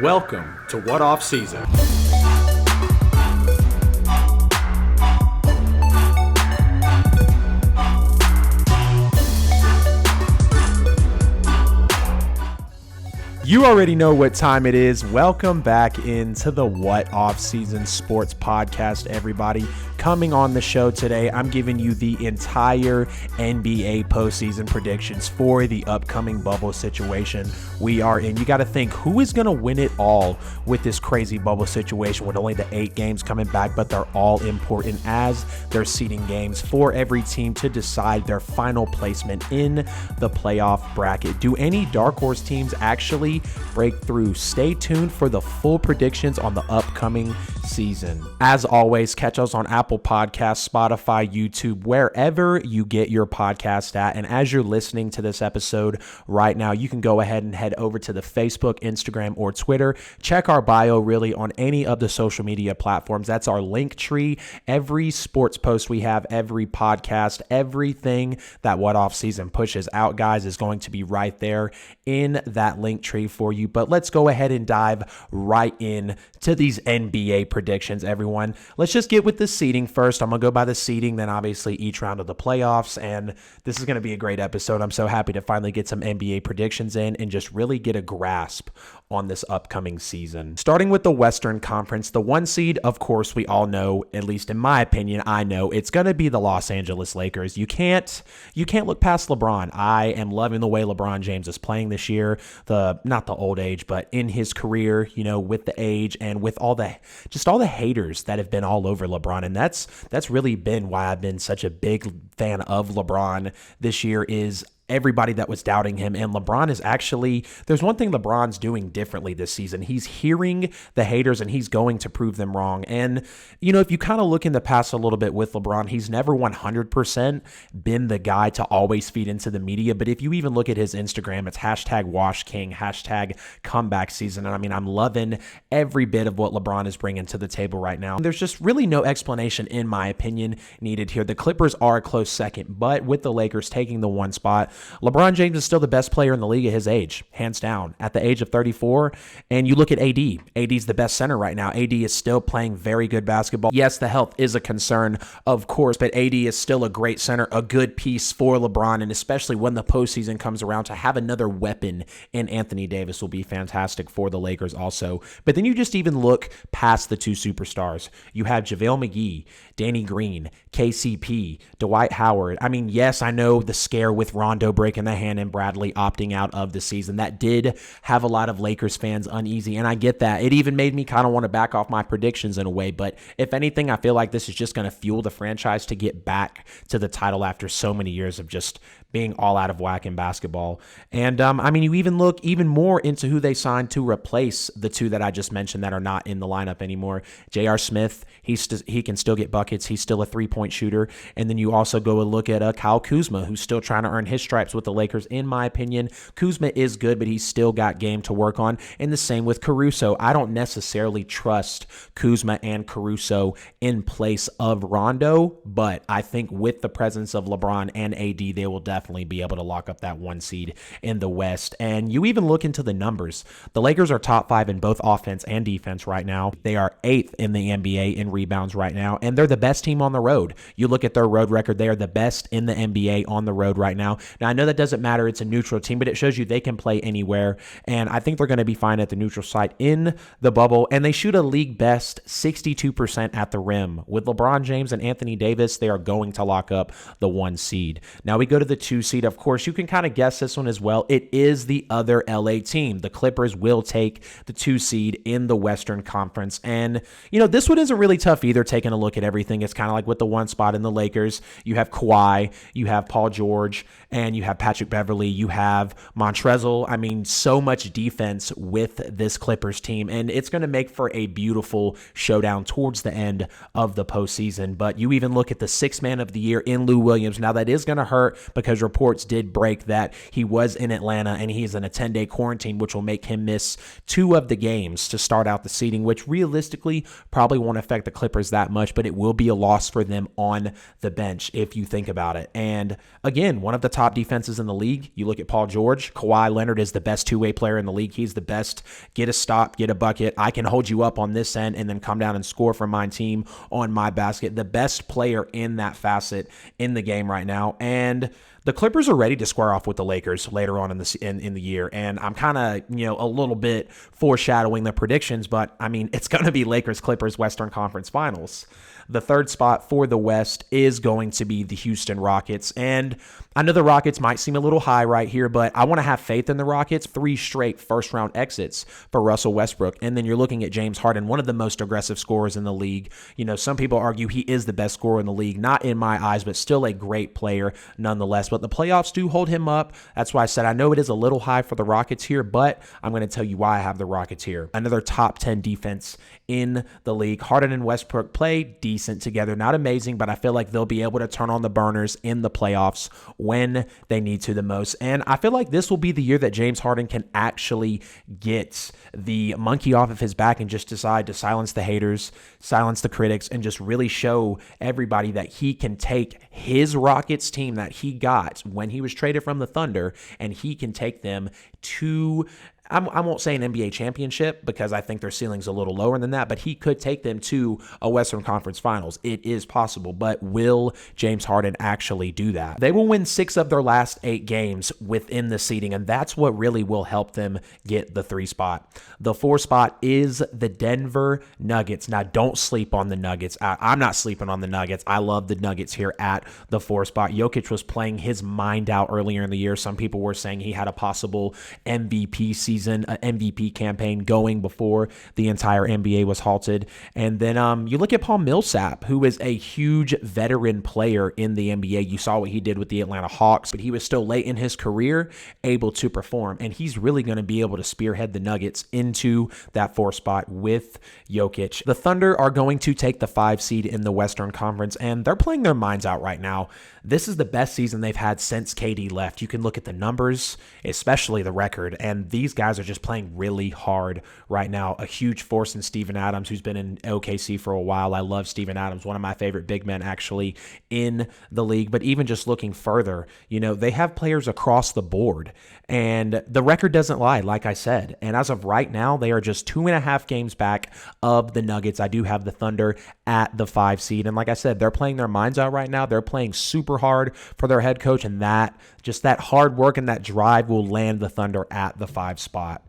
Welcome to What Off Season. You already know what time it is. Welcome back into the What Off Season Sports Podcast, everybody. Coming on the show today, I'm giving you the entire NBA postseason predictions for the upcoming bubble situation we are in. You got to think, who is going to win it all with this crazy bubble situation with only the 8 games coming back, but they're all important as they're seeding games for every team to decide their final placement in the playoff bracket. Do any dark horse teams actually break through? Stay tuned for the full predictions on the upcoming season. As always, catch us on Apple Podcasts, Spotify, YouTube, wherever you get your podcast at. And as you're listening to this episode right now, you can go ahead and head over to the Facebook, Instagram, or Twitter. Check our bio really on any of the social media platforms. That's our link tree. Every sports post we have, every podcast, everything that What Off Season pushes out, guys, is going to be right there in that link tree for you. But let's go ahead and dive right in to these NBA predictions, everyone. Let's just get with the seeding first. I'm going to go by the seeding, then obviously each round of the playoffs, and this is going to be a great episode. I'm so happy to finally get some NBA predictions in and just really get a grasp on this upcoming season. Starting with the Western Conference, the 1 seed, of course, we all know, at least in my opinion, I know it's going to be the Los Angeles Lakers. You can't look past LeBron. I am loving the way LeBron James is playing this year. Not the old age, but in his career, with the age and with all the haters that have been all over LeBron. And that's really been why I've been such a big fan of LeBron this year, is everybody that was doubting him. And LeBron is actually, there's one thing LeBron's doing differently this season. He's hearing the haters and he's going to prove them wrong. And, if you kind of look in the past a little bit with LeBron, he's never 100% been the guy to always feed into the media. But if you even look at his Instagram, it's #WashKing, #comeback season. And I mean, I'm loving every bit of what LeBron is bringing to the table right now. And there's just really no explanation, in my opinion, needed here. The Clippers are a close second, but with the Lakers taking the 1 spot, LeBron James is still the best player in the league at his age, hands down, at the age of 34. And you look at AD. AD's the best center right now. AD is still playing very good basketball. Yes, the health is a concern, of course, but AD is still a great center, a good piece for LeBron, and especially when the postseason comes around, to have another weapon in Anthony Davis will be fantastic for the Lakers also. But then you just even look past the 2 superstars. You have JaVale McGee, Danny Green, KCP, Dwight Howard. I mean, yes, I know the scare with Rondo breaking the hand and Bradley opting out of the season. That did have a lot of Lakers fans uneasy, and I get that. It even made me kind of want to back off my predictions in a way, but if anything, I feel like this is just going to fuel the franchise to get back to the title after so many years of just being all out of whack in basketball. And you even look even more into who they signed to replace the 2 that I just mentioned that are not in the lineup anymore. J.R. Smith, he can still get buckets. He's still a 3-point shooter. And then you also go and look at Kyle Kuzma, who's still trying to earn his stripes with the Lakers. In my opinion, Kuzma is good, but he's still got game to work on. And the same with Caruso. I don't necessarily trust Kuzma and Caruso in place of Rondo, but I think with the presence of LeBron and AD, they will definitely be able to lock up that 1 seed in the West. And you even look into the numbers. The Lakers are top 5 in both offense and defense right now. They are 8th in the NBA in rebounds right now, and they're the best team on the road. You look at their road record, they are the best in the NBA on the road right now. Now, I know that doesn't matter. It's a neutral team, but it shows you they can play anywhere, and I think they're going to be fine at the neutral site in the bubble, and they shoot a league best 62% at the rim. With LeBron James and Anthony Davis, they are going to lock up the 1 seed. Now we go to the 2 seed. Of course, you can kind of guess this one as well. It is the other LA team. The Clippers will take the 2 seed in the Western Conference. And, this one isn't really tough either, taking a look at everything. It's kind of like with the 1 spot in the Lakers. You have Kawhi, you have Paul George, and you have Patrick Beverley, you have Montrezl. I mean, so much defense with this Clippers team, and it's going to make for a beautiful showdown towards the end of the postseason. But you even look at the 6th man of the year in Lou Williams. Now, that is going to hurt because reports did break that he was in Atlanta and he's in a 10-day quarantine, which will make him miss 2 of the games to start out the seeding, which realistically probably won't affect the Clippers that much, but it will be a loss for them on the bench if you think about it. And again, one of the top defenses in the league. You look at Paul George. Kawhi Leonard is the best two-way player in the league. He's the best. Get a stop, get a bucket. I can hold you up on this end and then come down and score for my team on my basket. The best player in that facet in the game right now. And the Clippers are ready to square off with the Lakers later on in the year, and I'm kind of a little bit foreshadowing the predictions, but I mean it's going to be Lakers-Clippers Western Conference Finals. The third spot for the West is going to be the Houston Rockets, and I know the Rockets might seem a little high right here, but I want to have faith in the Rockets. 3 straight first-round exits for Russell Westbrook, and then you're looking at James Harden, one of the most aggressive scorers in the league. Some people argue he is the best scorer in the league, not in my eyes, but still a great player nonetheless. But the playoffs do hold him up. That's why I said I know it is a little high for the Rockets here, but I'm going to tell you why I have the Rockets here. Another top 10 defense in the league. Harden and Westbrook play decent together. Not amazing, but I feel like they'll be able to turn on the burners in the playoffs when they need to the most. And I feel like this will be the year that James Harden can actually get the monkey off of his back and just decide to silence the haters, silence the critics, and just really show everybody that he can take his Rockets team that he got when he was traded from the Thunder, and he can take them to, I won't say an NBA championship because I think their ceiling's a little lower than that, but he could take them to a Western Conference Finals. It is possible, but will James Harden actually do that? They will win 6 of their last 8 games within the seeding, and that's what really will help them get the 3 spot. The 4 spot is the Denver Nuggets. Now, don't sleep on the Nuggets. I'm not sleeping on the Nuggets. I love the Nuggets here at the 4 spot. Jokic was playing his mind out earlier in the year. Some people were saying he had a possible MVP season, an MVP campaign going before the entire NBA was halted. And then you look at Paul Millsap, who is a huge veteran player in the NBA. You saw what he did with the Atlanta Hawks, but he was still late in his career able to perform. And he's really going to be able to spearhead the Nuggets into that 4 spot with Jokic. The Thunder are going to take the 5 seed in the Western Conference, and they're playing their minds out right now. This is the best season they've had since KD left. You can look at the numbers, especially the record, and these guys are just playing really hard right now. A huge force in Steven Adams, who's been in OKC for a while. I love Steven Adams, one of my favorite big men actually in the league. But even just looking further, they have players across the board, and the record doesn't lie, like I said. And as of right now, they are just 2.5 games back of the Nuggets. I do have the Thunder at the 5 seed, and like I said, they're playing their minds out right now. They're playing super hard for their head coach, and that hard work and that drive will land the Thunder at the 5 spot.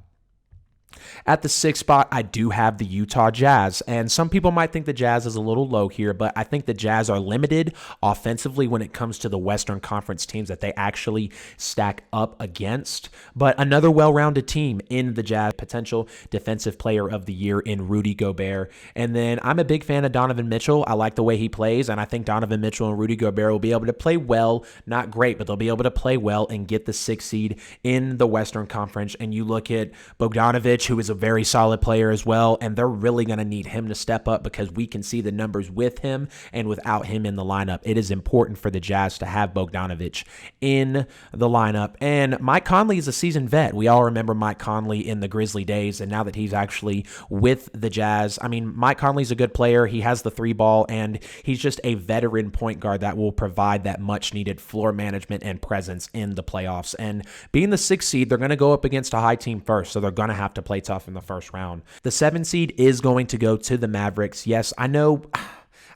At the 6th spot, I do have the Utah Jazz, and some people might think the Jazz is a little low here, but I think the Jazz are limited offensively when it comes to the Western Conference teams that they actually stack up against. But another well-rounded team in the Jazz, potential defensive player of the year in Rudy Gobert. And then I'm a big fan of Donovan Mitchell. I like the way he plays, and I think Donovan Mitchell and Rudy Gobert will be able to play well, not great, but they'll be able to play well and get the 6th seed in the Western Conference. And you look at Bogdanović, who is a very solid player as well, and they're really going to need him to step up because we can see the numbers with him and without him in the lineup. It is important for the Jazz to have Bogdanović in the lineup. And Mike Conley is a seasoned vet. We all remember Mike Conley in the Grizzly days, and now that he's actually with the Jazz, I mean, Mike Conley's a good player. He has the 3 ball, and he's just a veteran point guard that will provide that much-needed floor management and presence in the playoffs. And being the 6th seed, they're going to go up against a high team first, so they're going to have to play tough in the first round. The 7 seed is going to go to the Mavericks. Yes, I know.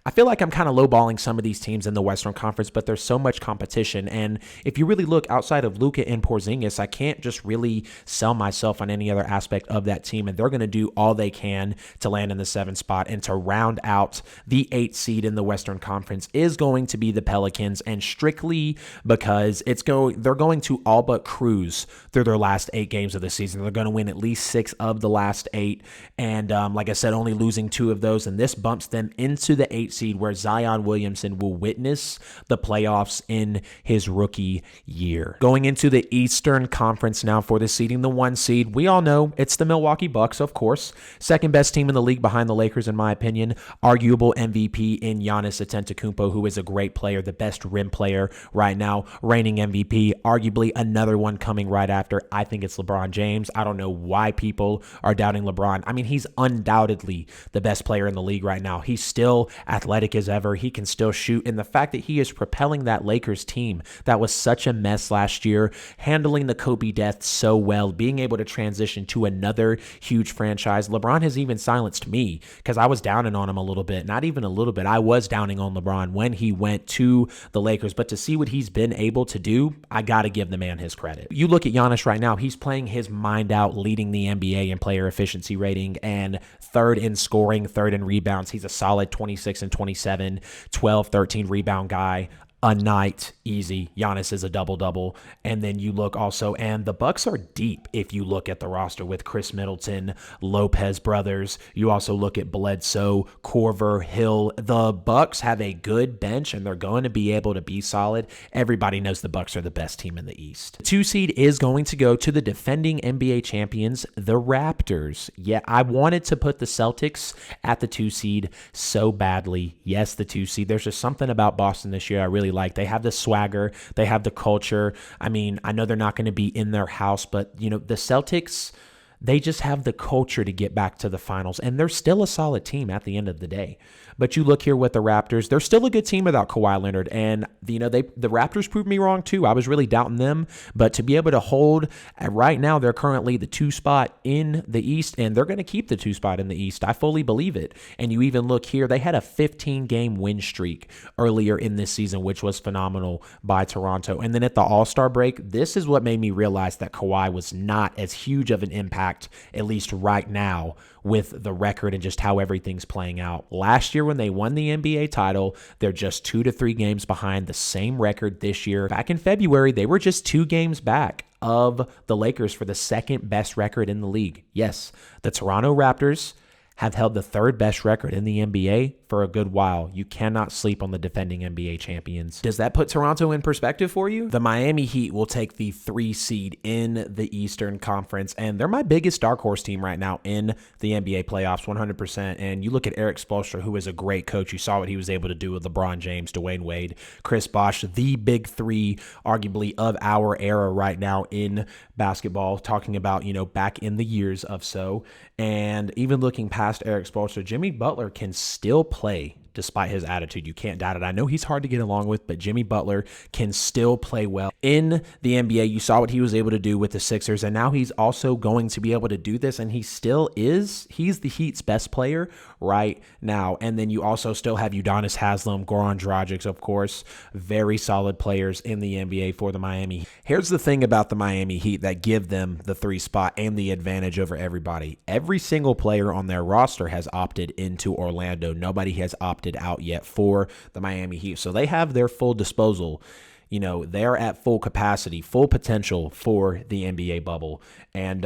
I feel like I'm kind of lowballing some of these teams in the Western Conference, but there's so much competition. And if you really look outside of Luka and Porzingis, I can't just really sell myself on any other aspect of that team. And they're going to do all they can to land in the 7th spot. And to round out the 8th seed in the Western Conference is going to be the Pelicans. And strictly because they're going to all but cruise through their last 8 games of the season. They're going to win at least 6 of the last 8. And like I said, only losing 2 of those. And this bumps them into the 8th seed where Zion Williamson will witness the playoffs in his rookie year. Going into the Eastern Conference now for the seeding, the 1 seed, we all know it's the Milwaukee Bucks, of course. Second best team in the league behind the Lakers, in my opinion. Arguable MVP in Giannis Antetokounmpo, who is a great player, the best rim player right now, reigning MVP. Arguably another one coming right after. I think it's LeBron James. I don't know why people are doubting LeBron. I mean, he's undoubtedly the best player in the league right now. He's still athletic as ever. He can still shoot. And the fact that he is propelling that Lakers team that was such a mess last year, handling the Kobe death so well, being able to transition to another huge franchise. LeBron has even silenced me because I was downing on him a little bit. Not even a little bit. I was downing on LeBron when he went to the Lakers. But to see what he's been able to do, I got to give the man his credit. You look at Giannis right now, he's playing his mind out, leading the NBA in player efficiency rating and third in scoring, third in rebounds. He's a solid 26 and 27, 12, 13 rebound guy a night, easy. Giannis is a double-double. And then you look also, and the Bucks are deep if you look at the roster with Chris Middleton, Lopez brothers. You also look at Bledsoe, Korver, Hill. The Bucks have a good bench, and they're going to be able to be solid. Everybody knows the Bucks are the best team in the East. The 2 seed is going to go to the defending NBA champions, the Raptors. Yeah, I wanted to put the Celtics at the 2 seed so badly. Yes, the 2 seed. There's just something about Boston this year I really like. They have the swagger, they have the culture. I mean, I know they're not going to be in their house, but you know, the Celtics, they just have the culture to get back to the finals, and they're still a solid team at the end of the day. But you look here with the Raptors, they're still a good team without Kawhi Leonard, and the Raptors proved me wrong too. I was really doubting them, but to be able to hold, right now they're currently the 2 spot in the East, and they're going to keep the 2 spot in the East. I fully believe it. And you even look here, they had a 15-game win streak earlier in this season, which was phenomenal by Toronto. And then at the All-Star break, this is what made me realize that Kawhi was not as huge of an impact, at least right now, with the record and just how everything's playing out. Last year when they won the NBA title, they're just 2 to 3 games behind the same record this year. Back in February, they were just 2 games back of the Lakers for the second best record in the league. Yes, the Toronto Raptors have held the 3rd best record in the NBA for a good while. You cannot sleep on the defending NBA champions. Does that put Toronto in perspective for you? The Miami Heat will take the 3 seed in the Eastern Conference, and they're my biggest dark horse team right now in the NBA playoffs, 100%. And you look at Eric Spoelstra, who is a great coach. You saw what he was able to do with LeBron James, Dwayne Wade, Chris Bosh, the big 3, arguably, of our era right now in basketball, talking about, you know, back in the years of so. And even looking past Eric Spoelstra, Jimmy Butler can still play despite his attitude. You can't doubt it. I know he's hard to get along with, but Jimmy Butler can still play well. In the NBA, you saw what he was able to do with the Sixers, and now he's also going to be able to do this, and he still is. He's the Heat's best player right now. And then you also still have Udonis Haslem, Goran Dragic, of course, very solid players in the NBA for the Miami. Here's the thing about the Miami Heat that give them the 3 spot and the advantage over everybody. Every single player on their roster has opted into Orlando. Nobody has opted out yet for the Miami Heat. So they have their full disposal. You know, they're at full capacity, full potential for the NBA bubble. And,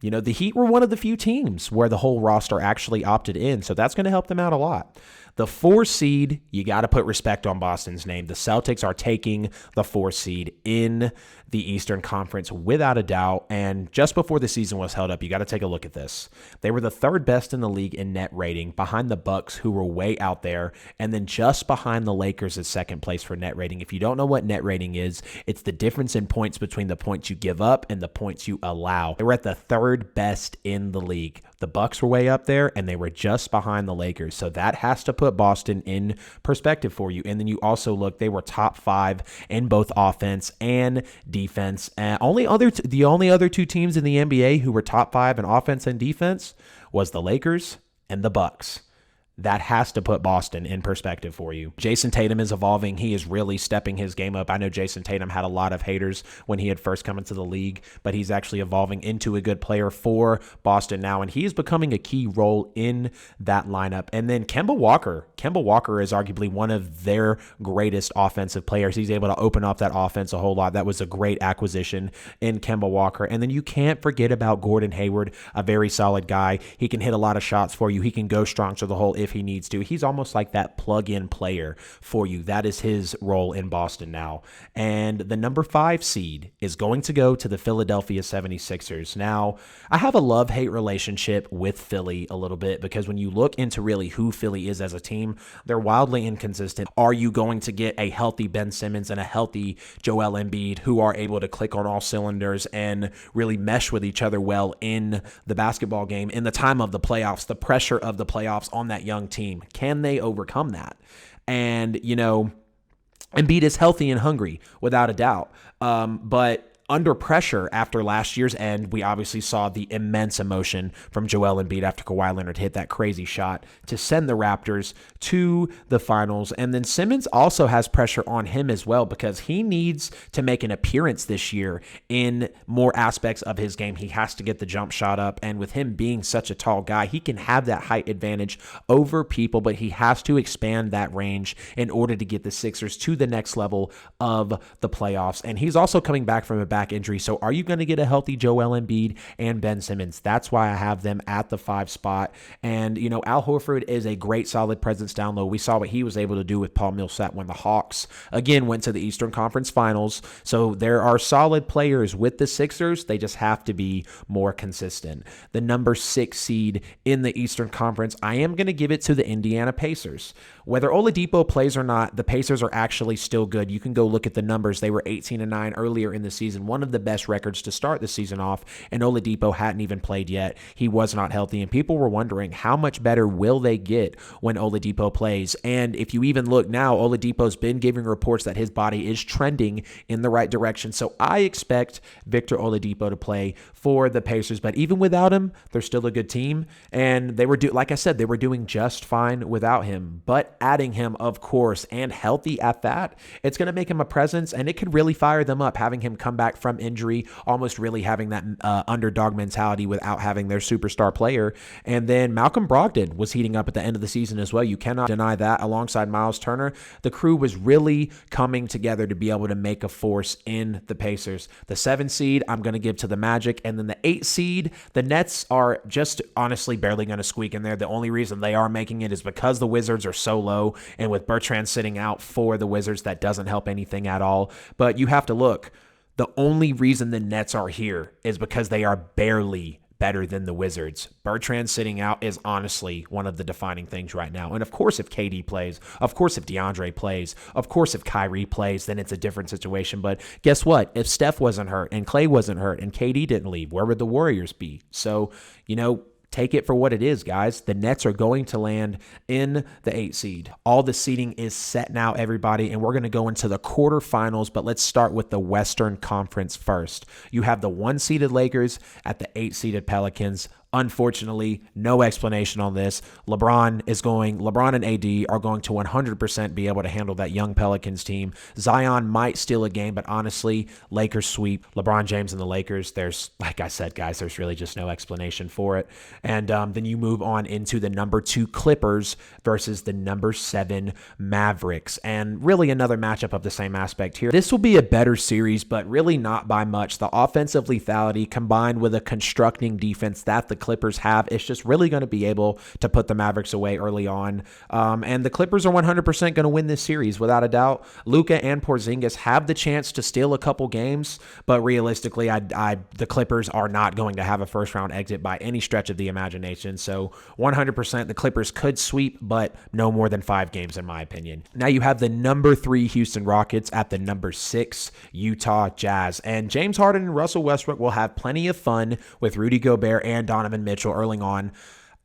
you know, the Heat were one of the few teams where the whole roster actually opted in. So that's going to help them out a lot. The 4 seed, you got to put respect on Boston's name. The Celtics are taking the 4 seed in the Eastern Conference without a doubt. And just before the season was held up, you got to take a look at this. They were the 3rd best in the league in net rating, behind the Bucks, who were way out there, and then just behind the Lakers at 2nd place for net rating. If you don't know what net rating is, it's the difference in points between the points you give up and the points you allow. They were at the 3rd best in the league. The Bucks were way up there, and they were just behind the Lakers. So that has to put Boston in perspective for you. And then you also look, they were top 5 in both offense and defense. And the only other 2 teams in the NBA who were top 5 in offense and defense was the Lakers and the Bucks. That has to put Boston in perspective for you. Jason Tatum is evolving. He is really stepping his game up. I know Jason Tatum had a lot of haters when he had first come into the league, but he's actually evolving into a good player for Boston now, and he is becoming a key role in that lineup. And then Kemba Walker. Kemba Walker is arguably one of their greatest offensive players. He's able to open up that offense a whole lot. That was a great acquisition in Kemba Walker. And then you can't forget about Gordon Hayward, a very solid guy. He can hit a lot of shots for you. He can go strong to the hole if if he needs to. He's almost like that plug-in player for you. That is his role in Boston now. And the number 5 seed is going to go to the Philadelphia 76ers. Now, I have a love-hate relationship with Philly a little bit because when you look into really who Philly is as a team, they're wildly inconsistent. Are you going to get a healthy Ben Simmons and a healthy Joel Embiid who are able to click on all cylinders and really mesh with each other well in the basketball game in the time of the playoffs, the pressure of the playoffs on that young team? Can they overcome that? And, Embiid is healthy and hungry, without a doubt. But under pressure after last year's end, we obviously saw the immense emotion from Joel Embiid after Kawhi Leonard hit that crazy shot to send the Raptors to the finals. And then Simmons also has pressure on him as well because he needs to make an appearance this year in more aspects of his game. He has to get the jump shot up. And with him being such a tall guy, he can have that height advantage over people, but he has to expand that range in order to get the Sixers to the next level of the playoffs. And he's also coming back from a back injury. So are you going to get a healthy Joel Embiid and Ben Simmons? That's why I have them at the 5 spot. And, Al Horford is a great solid presence down low. We saw what he was able to do with Paul Millsap when the Hawks, again, went to the Eastern Conference Finals. So there are solid players with the Sixers. They just have to be more consistent. The number 6 seed in the Eastern Conference, I am going to give it to the Indiana Pacers. Whether Oladipo plays or not, the Pacers are actually still good. You can go look at the numbers. They were 18-9 earlier in the season, one of the best records to start the season off, and Oladipo hadn't even played yet. He was not healthy, and people were wondering how much better will they get when Oladipo plays. And if you even look now, Oladipo's been giving reports that his body is trending in the right direction. So I expect Victor Oladipo to play for the Pacers, but even without him, they're still a good team, and they were like I said, they were doing just fine without him. But adding him, of course, and healthy at that, it's going to make him a presence, and it could really fire them up, having him come back from injury, almost really having that underdog mentality without having their superstar player. And then Malcolm Brogdon was heating up at the end of the season as well. You cannot deny that. Alongside Miles Turner, the crew was really coming together to be able to make a force in the Pacers. The 7 seed, I'm going to give to the Magic, and then the 8 seed, the Nets are just honestly barely going to squeak in there. The only reason they are making it is because the Wizards are so low, and with Bertrand sitting out for the Wizards, that doesn't help anything at all. But you have to look. The only reason the Nets are here is because they are barely better than the Wizards. Bertrand sitting out is honestly one of the defining things right now. And of course, if KD plays, of course, if DeAndre plays, of course, if Kyrie plays, then it's a different situation. But guess what? If Steph wasn't hurt and Klay wasn't hurt and KD didn't leave, where would the Warriors be? So, take it for what it is, guys. The Nets are going to land in the 8 seed. All the seeding is set now, everybody, and we're going to go into the quarterfinals, but let's start with the Western Conference first. You have the 1-seeded Lakers at the 8-seeded Pelicans. Unfortunately, no explanation on this. LeBron and AD are going to 100% be able to handle that young Pelicans team. Zion might steal a game, but honestly, Lakers sweep. LeBron James and the Lakers, like I said, guys, there's really just no explanation for it. And then you move on into the number 2 Clippers versus the number 7 Mavericks. And really another matchup of the same aspect here. This will be a better series, but really not by much. The offensive lethality combined with a constructing defense that the Clippers have, it's just really going to be able to put the Mavericks away early on. And the Clippers are 100% going to win this series without a doubt. Luka and Porzingis have the chance to steal a couple games, but realistically, the Clippers are not going to have a first-round exit by any stretch of the imagination. So 100% the Clippers could sweep, but no more than 5 games in my opinion. Now you have the number 3 Houston Rockets at the number 6 Utah Jazz. And James Harden and Russell Westbrook will have plenty of fun with Rudy Gobert and Donovan Mitchell early on.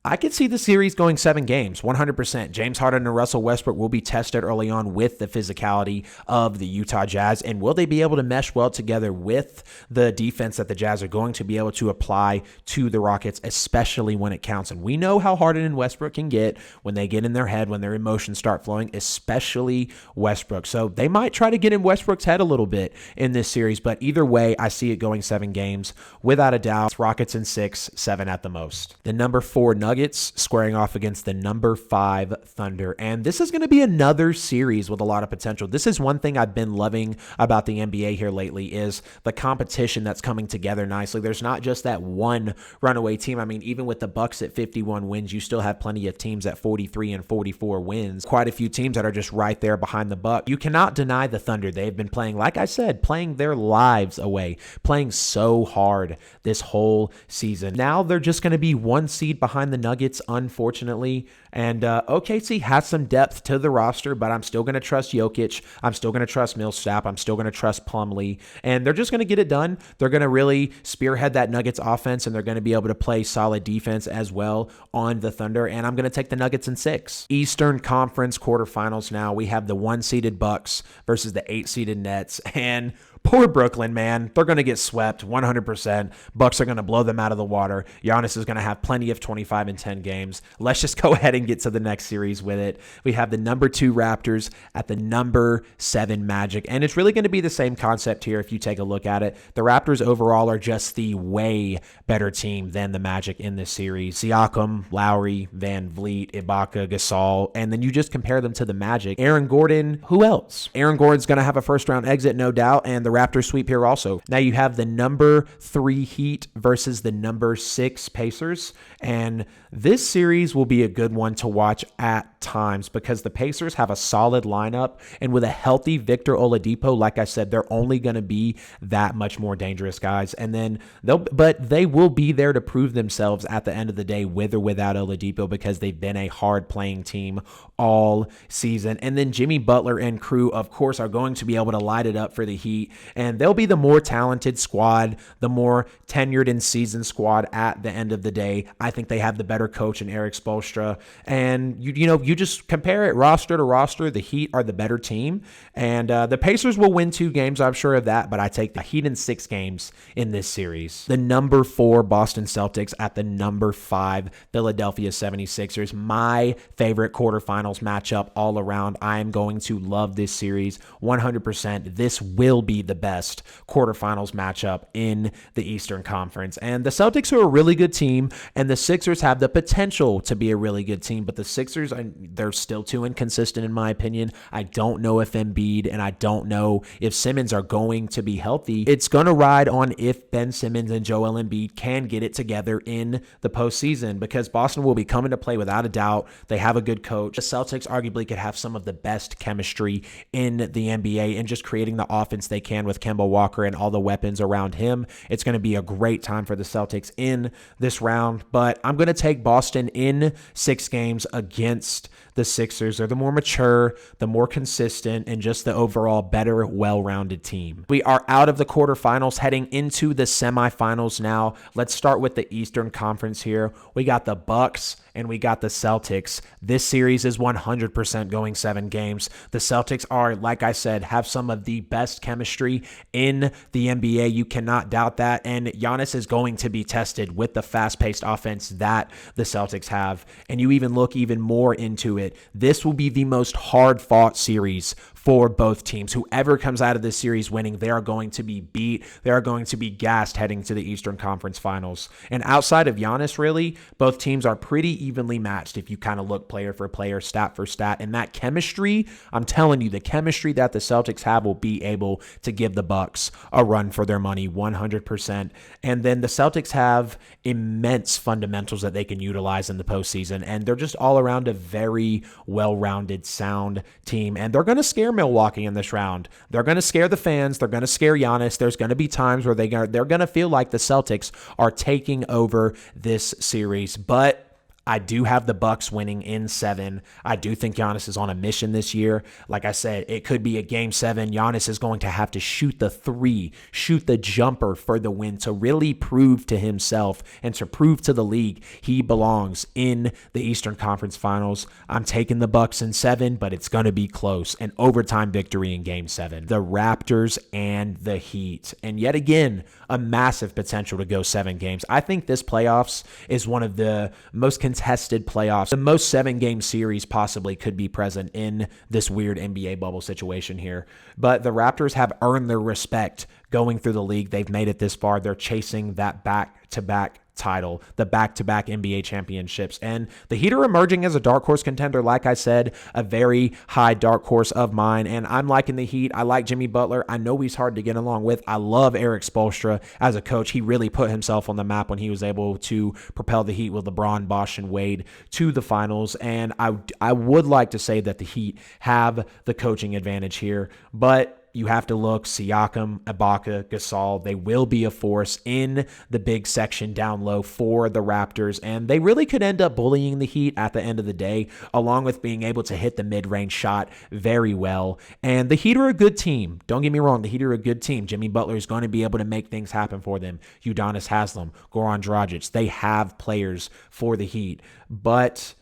I could see the series going 7 games, 100%. James Harden and Russell Westbrook will be tested early on with the physicality of the Utah Jazz. And will they be able to mesh well together with the defense that the Jazz are going to be able to apply to the Rockets, especially when it counts? And we know how Harden and Westbrook can get when they get in their head, when their emotions start flowing, especially Westbrook. So they might try to get in Westbrook's head a little bit in this series. But either way, I see it going 7 games without a doubt. Rockets in 6, 7 at the most. The number 4 Nuggets squaring off against the number 5 Thunder. And this is going to be another series with a lot of potential. This is one thing I've been loving about the NBA here lately is the competition that's coming together nicely. There's not just that one runaway team. I mean, even with the Bucks at 51 wins, you still have plenty of teams at 43 and 44 wins. Quite a few teams that are just right there behind the Bucks. You cannot deny the Thunder. They've been playing, like I said, playing their lives away, playing so hard this whole season. Now they're just going to be one seed behind the Nuggets, unfortunately. And OKC has some depth to the roster, but I'm still going to trust Jokic. I'm still going to trust Millsap. I'm still going to trust Plumlee. And they're just going to get it done. They're going to really spearhead that Nuggets offense, and they're going to be able to play solid defense as well on the Thunder. And I'm going to take the Nuggets in 6. Eastern Conference quarterfinals now. We have the 1-seeded Bucks versus the 8-seeded Nets. And poor Brooklyn, man. They're going to get swept 100%. Bucks are going to blow them out of the water. Giannis is going to have plenty of 25 and 10 games. Let's just go ahead and get to the next series with it. We have the number 2 Raptors at the number 7 Magic. And it's really going to be the same concept here if you take a look at it. The Raptors overall are just the way better team than the Magic in this series. Siakam, Lowry, Van Vliet, Ibaka, Gasol, and then you just compare them to the Magic. Aaron Gordon, who else? Aaron Gordon's going to have a first-round exit, no doubt, and the Raptors sweep here also. Now you have the number 3 Heat versus the number 6 Pacers, and this series will be a good one to watch at times because the Pacers have a solid lineup, and with a healthy Victor Oladipo, like I said, they're only going to be that much more dangerous, guys. And then they will be there to prove themselves at the end of the day with or without Oladipo because they've been a hard playing team all season. And then Jimmy Butler and crew, of course, are going to be able to light it up for the Heat, and they'll be the more talented squad, the more tenured and seasoned squad at the end of the day. I think they have the better coach in Eric Spoelstra, and you just compare it roster to roster. The Heat are the better team, and the Pacers will win 2 games, I'm sure of that, but I take the Heat in 6 games in this series. The number 4 Boston Celtics at the number 5 Philadelphia 76ers. My favorite quarterfinals matchup all around. I am going to love this series 100%. This will be the best quarterfinals matchup in the Eastern Conference. And the Celtics are a really good team, and the Sixers have the potential to be a really good team, but the Sixers, they're still too inconsistent in my opinion. I don't know if Embiid and I don't know if Simmons are going to be healthy. It's going to ride on if Ben Simmons and Joel Embiid can get it together in the postseason because Boston will be coming to play without a doubt. They have a good coach. The Celtics arguably could have some of the best chemistry in the NBA and just creating the offense they can with Kemba Walker and all the weapons around him. It's going to be a great time for the Celtics in this round, but I'm going to take Boston in 6 games against the Sixers. They're the more mature, the more consistent, and just the overall better, well-rounded team. We are out of the quarterfinals, heading into the semifinals now. Let's start with the Eastern Conference here. We got the Bucks and we got the Celtics. This series is 100% going 7 games. The Celtics are, like I said, have some of the best chemistry in the NBA. You cannot doubt that. And Giannis is going to be tested with the fast-paced offense that the Celtics have. And you even look even more into it. This will be the most hard-fought series for both teams. Whoever comes out of this series winning, they are going to be beat. They are going to be gassed heading to the Eastern Conference Finals. And outside of Giannis, really, both teams are pretty evenly matched if you kind of look player for player, stat for stat. And that chemistry, I'm telling you, the chemistry that the Celtics have will be able to give the Bucks a run for their money 100%. And then the Celtics have immense fundamentals that they can utilize in the postseason. And they're just all around a very well-rounded, sound team. And they're going to scare Milwaukee in this round. They're going to scare the fans. They're going to scare Giannis. There's going to be times where they're going to feel like the Celtics are taking over this series. But I do have the Bucks winning in 7. I do think Giannis is on a mission this year. Like I said, it could be a game 7. Giannis is going to have to shoot the 3, shoot the jumper for the win to really prove to himself and to prove to the league he belongs in the Eastern Conference Finals. I'm taking the Bucks in 7, but it's going to be close. An overtime victory in game 7. The Raptors and the Heat. And yet again, a massive potential to go 7 games. I think this playoffs is one of the most contested playoffs. The most 7-game series possibly could be present in this weird NBA bubble situation here. But the Raptors have earned their respect going through the league. They've made it this far. They're chasing that back-to-back title, the back-to-back NBA championships. And the Heat are emerging as a dark horse contender. Like I said, a very high dark horse of mine. And I'm liking the Heat. I like Jimmy Butler. I know he's hard to get along with. I love Eric Spoelstra as a coach. He really put himself on the map when he was able to propel the Heat with LeBron, Bosh, and Wade to the finals. And I would like to say that the Heat have the coaching advantage here, but you have to look, Siakam, Ibaka, Gasol, they will be a force in the big section down low for the Raptors, and they really could end up bullying the Heat at the end of the day, along with being able to hit the mid-range shot very well. And the Heat are a good team. Don't get me wrong, the Heat are a good team. Jimmy Butler is going to be able to make things happen for them. Udonis Haslem, Goran Dragic, they have players for the Heat, but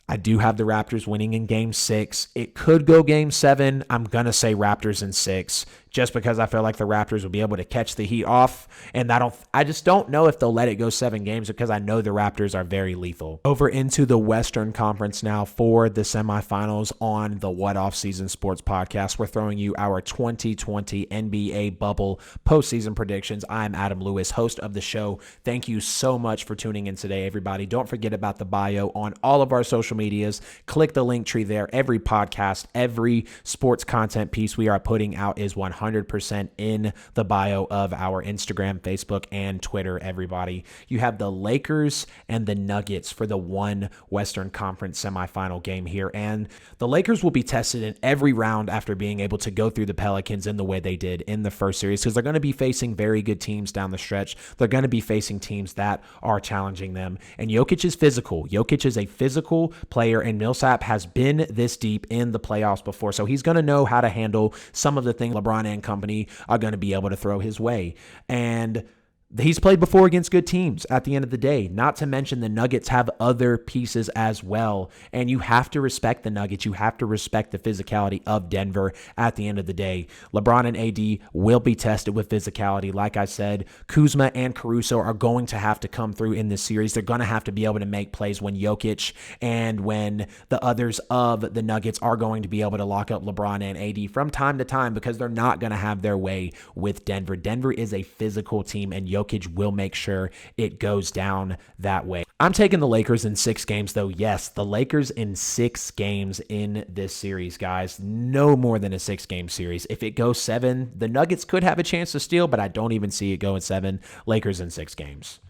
I do have the Raptors winning in Game 6. It could go Game 7. I'm going to say Raptors in 6 just because I feel like the Raptors will be able to catch the Heat off. And I just don't know if they'll let it go 7 games because I know the Raptors are very lethal. Over into the Western Conference now for the semifinals on the What Off Season Sports Podcast. We're throwing you our 2020 NBA Bubble postseason predictions. I'm Adam Lewis, host of the show. Thank you so much for tuning in today, everybody. Don't forget about the bio on all of our social medias. Click the link tree there. Every podcast, every sports content piece we are putting out is 100% in the bio of our Instagram, Facebook, and Twitter, everybody. You have the Lakers and the Nuggets for the one Western Conference semifinal game here. And the Lakers will be tested in every round after being able to go through the Pelicans in the way they did in the first series, because they're going to be facing very good teams down the stretch. They're going to be facing teams that are challenging them. And Jokic is physical. Jokic is a physical player, and Millsap has been this deep in the playoffs before. So he's going to know how to handle some of the things LeBron and company are going to be able to throw his way. And he's played before against good teams at the end of the day. Not to mention the Nuggets have other pieces as well. And you have to respect the Nuggets. You have to respect the physicality of Denver at the end of the day. LeBron and AD will be tested with physicality. Like I said, Kuzma and Caruso are going to have to come through in this series. They're going to have to be able to make plays when Jokic and when the others of the Nuggets are going to be able to lock up LeBron and AD from time to time, because they're not going to have their way with Denver. Denver is a physical team, and Jokic will make sure it goes down that way. I'm taking the Lakers in 6 games, though. Yes, the Lakers in 6 games in this series, guys. No more than a 6-game series. If it goes 7, the Nuggets could have a chance to steal, but I don't even see it going 7. Lakers in 6 games.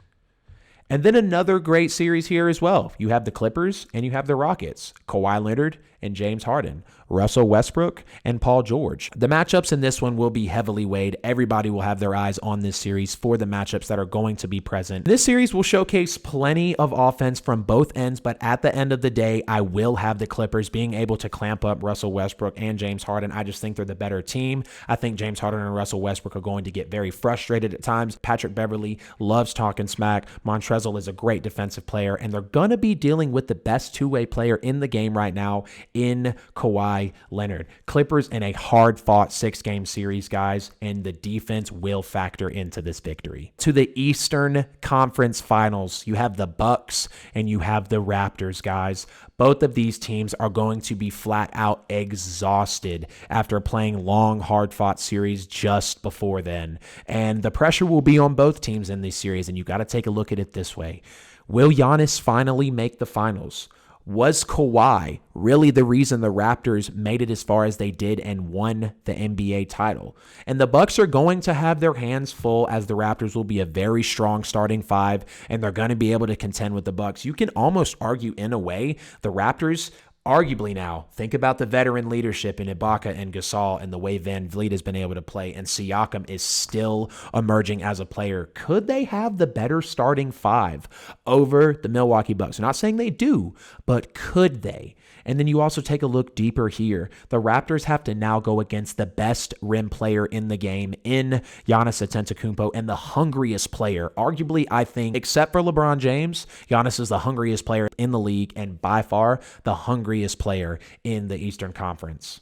And then another great series here as well. You have the Clippers and you have the Rockets. Kawhi Leonard and James Harden, Russell Westbrook and Paul George. The matchups in this one will be heavily weighed. Everybody will have their eyes on this series for the matchups that are going to be present. This series will showcase plenty of offense from both ends, but at the end of the day, I will have the Clippers being able to clamp up Russell Westbrook and James Harden. I just think they're the better team. I think James Harden and Russell Westbrook are going to get very frustrated at times. Patrick Beverley loves talking smack. Montrezl is a great defensive player, and they're going to be dealing with the best two-way player in the game right now in Kawhi Leonard. Clippers in a hard-fought 6-game series, guys, and the defense will factor into this victory. To the Eastern Conference Finals, you have the Bucks and you have the Raptors, guys. Both of these teams are going to be flat out exhausted after playing long, hard-fought series just before then. And the pressure will be on both teams in this series, and you got to take a look at it this way. Will Giannis finally make the finals? Was Kawhi really the reason the Raptors made it as far as they did and won the NBA title? And the Bucks are going to have their hands full, as the Raptors will be a very strong starting 5, and they're going to be able to contend with the Bucks. You can almost argue, in a way, the Raptors arguably now, think about the veteran leadership in Ibaka and Gasol and the way Van Vliet has been able to play, and Siakam is still emerging as a player. Could they have the better starting 5 over the Milwaukee Bucks? I'm not saying they do, but could they? And then you also take a look deeper here. The Raptors have to now go against the best rim player in the game in Giannis Antetokounmpo, and the hungriest player, arguably, I think, except for LeBron James, Giannis is the hungriest player in the league and by far the hungriest player in the Eastern Conference.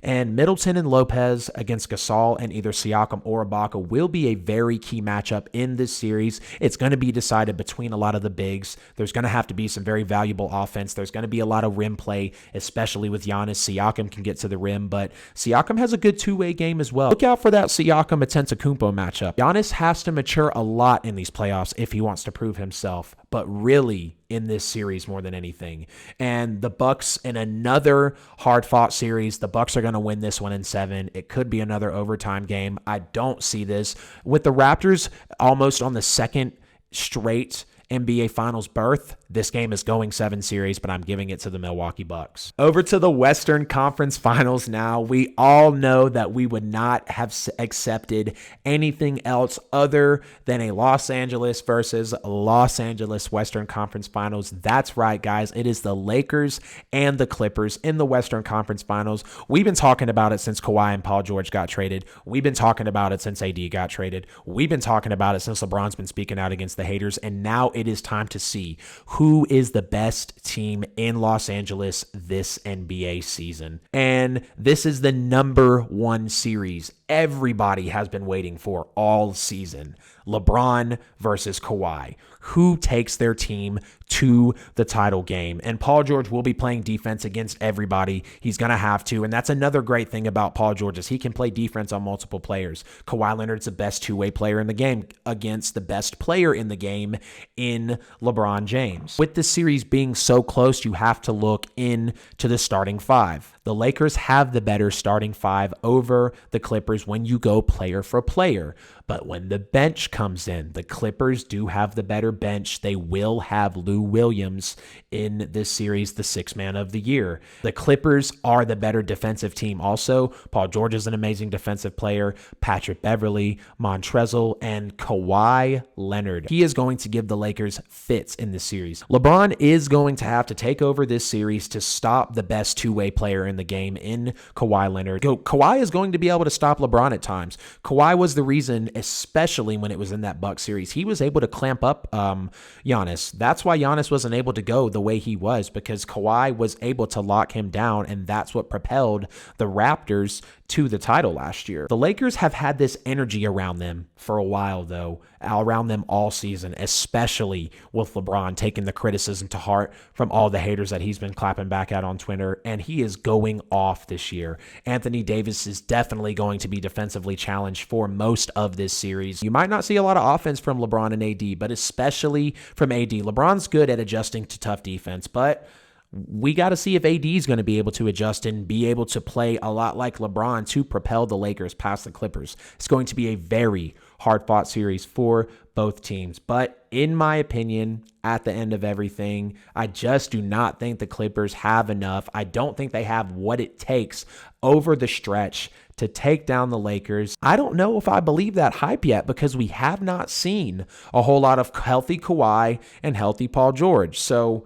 And Middleton and Lopez against Gasol and either Siakam or Ibaka will be a very key matchup in this series. It's going to be decided between a lot of the bigs. There's going to have to be some very valuable offense. There's going to be a lot of rim play, especially with Giannis. Siakam can get to the rim, but Siakam has a good two-way game as well. Look out for that Siakam Antetokounmpo matchup. Giannis has to mature a lot in these playoffs if he wants to prove himself, but really in this series more than anything. And the Bucks in another hard-fought series, the Bucks are going to win this one in 7. It could be another overtime game. I don't see this. With the Raptors almost on the second straight NBA Finals berth, this game is going 7 series, but I'm giving it to the Milwaukee Bucks. Over to the Western Conference Finals now. We all know that we would not have accepted anything else other than a Los Angeles versus Los Angeles Western Conference Finals. That's right, guys. It is the Lakers and the Clippers in the Western Conference Finals. We've been talking about it since Kawhi and Paul George got traded. We've been talking about it since AD got traded. We've been talking about it since LeBron's been speaking out against the haters, and now it is time to see who is the best team in Los Angeles this NBA season. And this is the number 1 series everybody has been waiting for all season. LeBron versus Kawhi. Who takes their team to the title game? And Paul George will be playing defense against everybody. He's going to have to. And that's another great thing about Paul George is he can play defense on multiple players. Kawhi Leonard's the best two-way player in the game against the best player in the game in LeBron James. With the series being so close, you have to look into the starting 5. The Lakers have the better starting 5 over the Clippers when you go player for player. But when the bench comes in, the Clippers do have the better bench. They will have Lou Williams in this series, the 6th man of the year. The Clippers are the better defensive team also. Paul George is an amazing defensive player. Patrick Beverley, Montrezl, and Kawhi Leonard. He is going to give the Lakers fits in this series. LeBron is going to have to take over this series to stop the best two-way player in the game in Kawhi Leonard. Kawhi is going to be able to stop LeBron at times. Kawhi was the reason, especially when it was in that Bucks series, he was able to clamp up Giannis. That's why Giannis wasn't able to go the way he was, because Kawhi was able to lock him down, and that's what propelled the Raptors to the title last year. The Lakers have had this energy around them for a while, though, around them all season, especially with LeBron taking the criticism to heart from all the haters that he's been clapping back at on Twitter, and he is going off this year. Anthony Davis is definitely going to be defensively challenged for most of this series. You might not see a lot of offense from LeBron and AD, but especially from AD. LeBron's good at adjusting to tough defense, but we got to see if AD is going to be able to adjust and be able to play a lot like LeBron to propel the Lakers past the Clippers. It's going to be a very hard-fought series for both teams. But in my opinion, at the end of everything, I just do not think the Clippers have enough. I don't think they have what it takes over the stretch to take down the Lakers. I don't know if I believe that hype yet, because we have not seen a whole lot of healthy Kawhi and healthy Paul George. So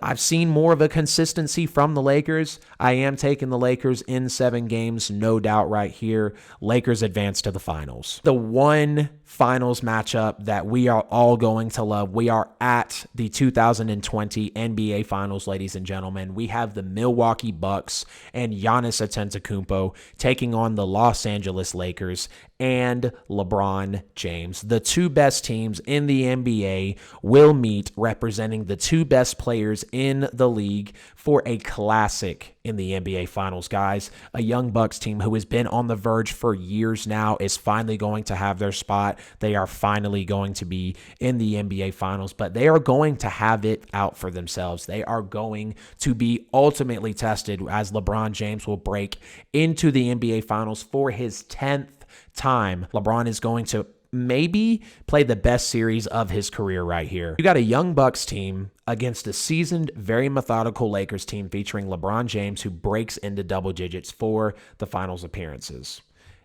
I've seen more of a consistency from the Lakers. I am taking the Lakers in 7 games, no doubt right here. Lakers advance to the finals. The one finals matchup that we are all going to love. We are at the 2020 NBA Finals, ladies and gentlemen. We have the Milwaukee Bucks and Giannis Antetokounmpo taking on the Los Angeles Lakers and LeBron James. The 2 best teams in the NBA will meet, representing the 2 best players in the league for a classic in the NBA Finals, guys. A young Bucks team who has been on the verge for years now is finally going to have their spot. They are finally going to be in the NBA Finals, but they are going to have it out for themselves. They are going to be ultimately tested as LeBron James will break into the NBA Finals for his 10th time. LeBron is going to maybe play the best series of his career right here. You got a young Bucks team against a seasoned, very methodical Lakers team featuring LeBron James, who breaks into double digits for the finals appearances.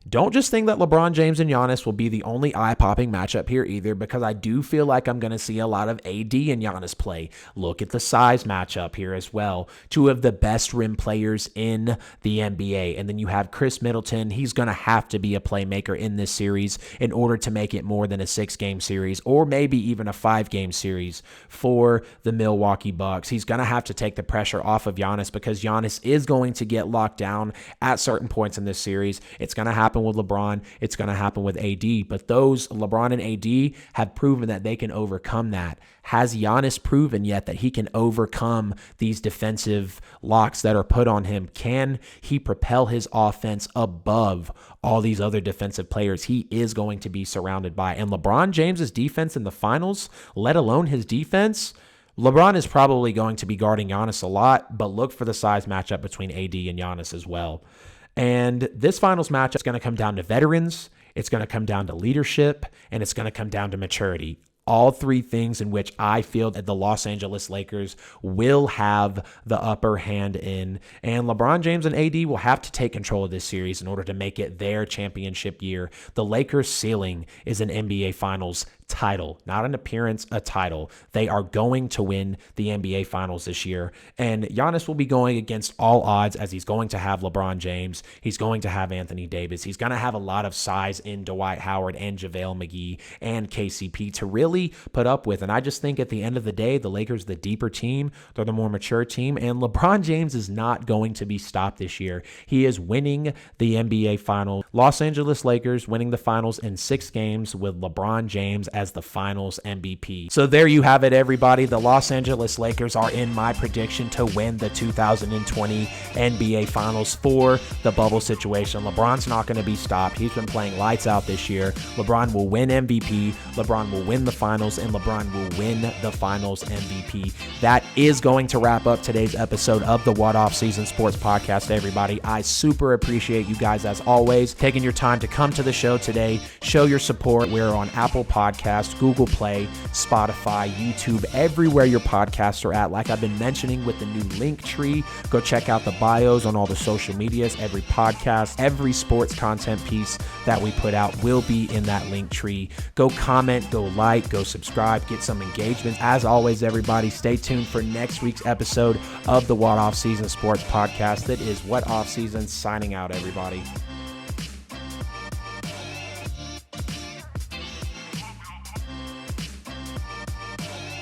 Don't just think that LeBron James and Giannis will be the only eye-popping matchup here either, because I do feel like I'm going to see a lot of AD and Giannis play. Look at the size matchup here as well. Two of the best rim players in the NBA. And then you have Chris Middleton. He's going to have to be a playmaker in this series in order to make it more than a 6-game series, or maybe even a 5-game series for the Milwaukee Bucks. He's going to have to take the pressure off of Giannis, because Giannis is going to get locked down at certain points in this series. It's going to happen with LeBron. It's going to happen with AD. But those LeBron and AD have proven that they can overcome that. Has Giannis proven yet that he can overcome these defensive locks that are put on him? Can he propel his offense above all these other defensive players he is going to be surrounded by? And LeBron James's defense in the finals, let alone his defense, LeBron is probably going to be guarding Giannis a lot, but look for the size matchup between AD and Giannis as well. And this finals matchup is going to come down to veterans, it's going to come down to leadership, and it's going to come down to maturity. All three things in which I feel that the Los Angeles Lakers will have the upper hand in. And LeBron James and AD will have to take control of this series in order to make it their championship year. The Lakers' ceiling is an NBA Finals title, not an appearance, a title. They are going to win the NBA Finals this year. And Giannis will be going against all odds, as he's going to have LeBron James. He's going to have Anthony Davis. He's going to have a lot of size in Dwight Howard and JaVale McGee and KCP to really put up with. And I just think at the end of the day, the Lakers, the deeper team, they're the more mature team. And LeBron James is not going to be stopped this year. He is winning the NBA Finals. Los Angeles Lakers winning the finals in 6 games with LeBron James as the finals MVP. So there you have it, everybody. The Los Angeles Lakers are in my prediction to win the 2020 NBA Finals for the bubble situation. LeBron's not going to be stopped. He's been playing lights out this year. LeBron will win MVP. LeBron will win the finals, and LeBron will win the finals MVP. That is going to wrap up today's episode of the What Off Season Sports Podcast, everybody. I super appreciate you guys, as always, taking your time to come to the show today, show your support. We're on Apple Podcasts, Google Play, Spotify, YouTube, everywhere your podcasts are at. Like I've been mentioning with the new link tree, go check out the bios on all the social medias. Every podcast, every sports content piece that we put out will be in that link tree. Go comment, go like, go subscribe, get some engagement. As always, everybody, stay tuned for next week's episode of the What Off Season Sports Podcast. That is What Off Season, signing out, everybody.